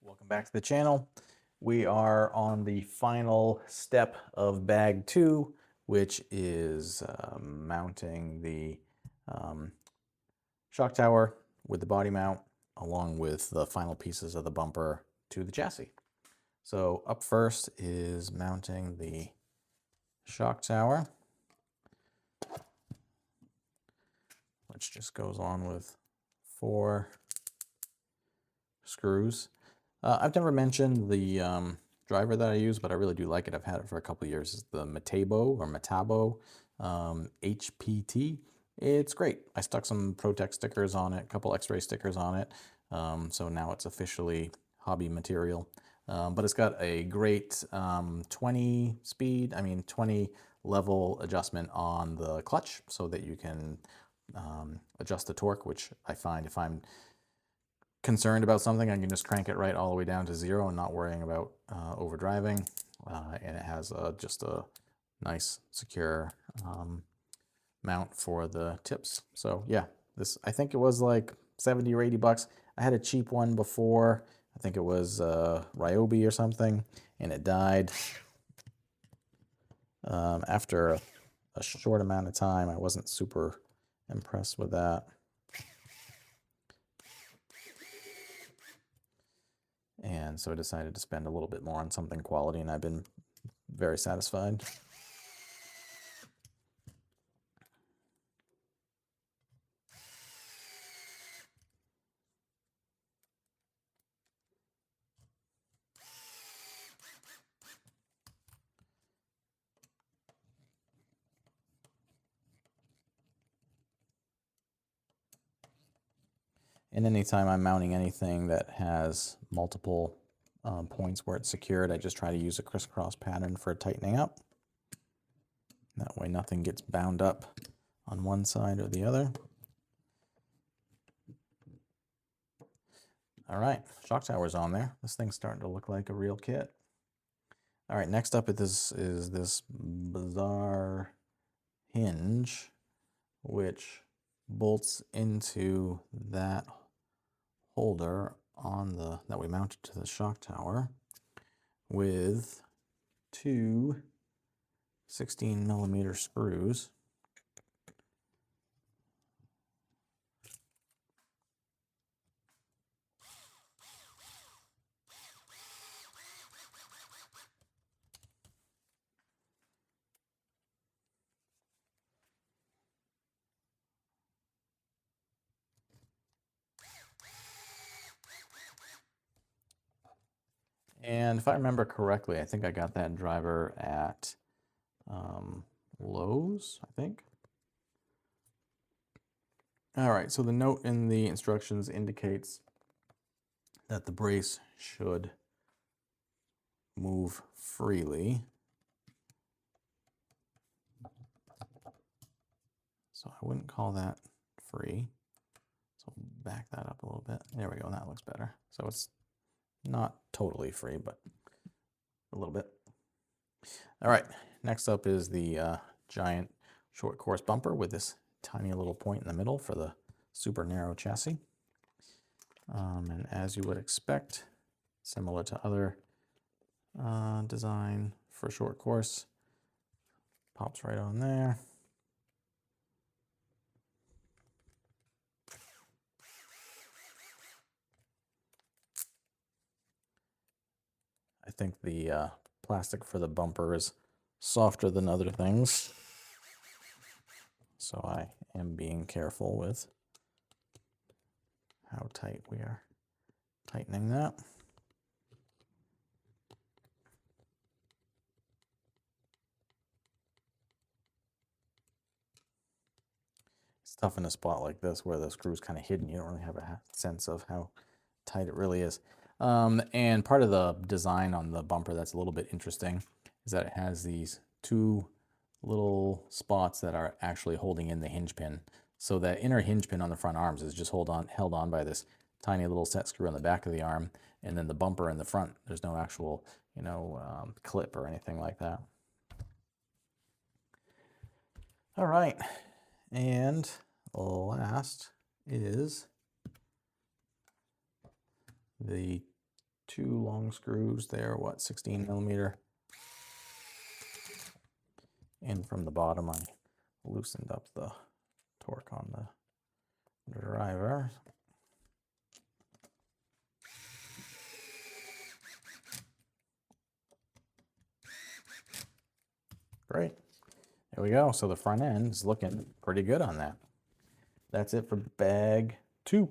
Welcome back to the channel. We are on the final step of bag 2, which is mounting the shock tower with the body mount along with the final pieces of the bumper to the chassis. So up first is mounting the shock tower, which just goes on with 4 screws. I've never mentioned the driver that I use, but I really do like it. I've had it for a couple of years. It's the Metabo HPT. It's great. I stuck some ProTech stickers on it, a couple X-ray stickers on it. So now it's officially hobby material. But it's got a great 20 level adjustment on the clutch so that you can adjust the torque, which I find if I'm concerned about something, I can just crank it right all the way down to 0 and not worrying about overdriving. And it has just a nice secure mount for the tips. So yeah, this, I think it was like 70 or 80 bucks. I had a cheap one before. I think it was Ryobi or something, and it died after a short amount of time. I wasn't super impressed with that. And so I decided to spend a little bit more on something quality, and I've been very satisfied. And anytime I'm mounting anything that has multiple points where it's secured, I just try to use a crisscross pattern for tightening up. That way nothing gets bound up on one side or the other. All right, shock tower's on there. This thing's starting to look like a real kit. All right, next up is this bizarre hinge, which bolts into that holder on the that we mounted to the shock tower with 2 16mm screws. And if I remember correctly, I think I got that driver at Lowe's, I think. All right, so the note in the instructions indicates that the brace should move freely. So I wouldn't call that free. So back that up a little bit. There we go, that looks better. So it's not totally free, but a little bit. All right, next up is the giant short course bumper with this tiny little point in the middle for the super narrow chassis. And as you would expect, similar to other design for short course, pops right on there. I think the plastic for the bumper is softer than other things, so I am being careful with how tight we are tightening that. It's tough in a spot like this where the screw's kind of hidden. You don't really have a sense of how tight it really is. And part of the design on the bumper that's a little bit interesting is that it has these 2 little spots that are actually holding in the hinge pin. So that inner hinge pin on the front arms is just held on by this tiny little set screw on the back of the arm, and then the bumper in the front, there's no actual, clip or anything like that. All right, and last is the 2 long screws there, what, 16 millimeter. And from the bottom, I loosened up the torque on the driver. Great. There we go. So the front end is looking pretty good on that. That's it for bag 2.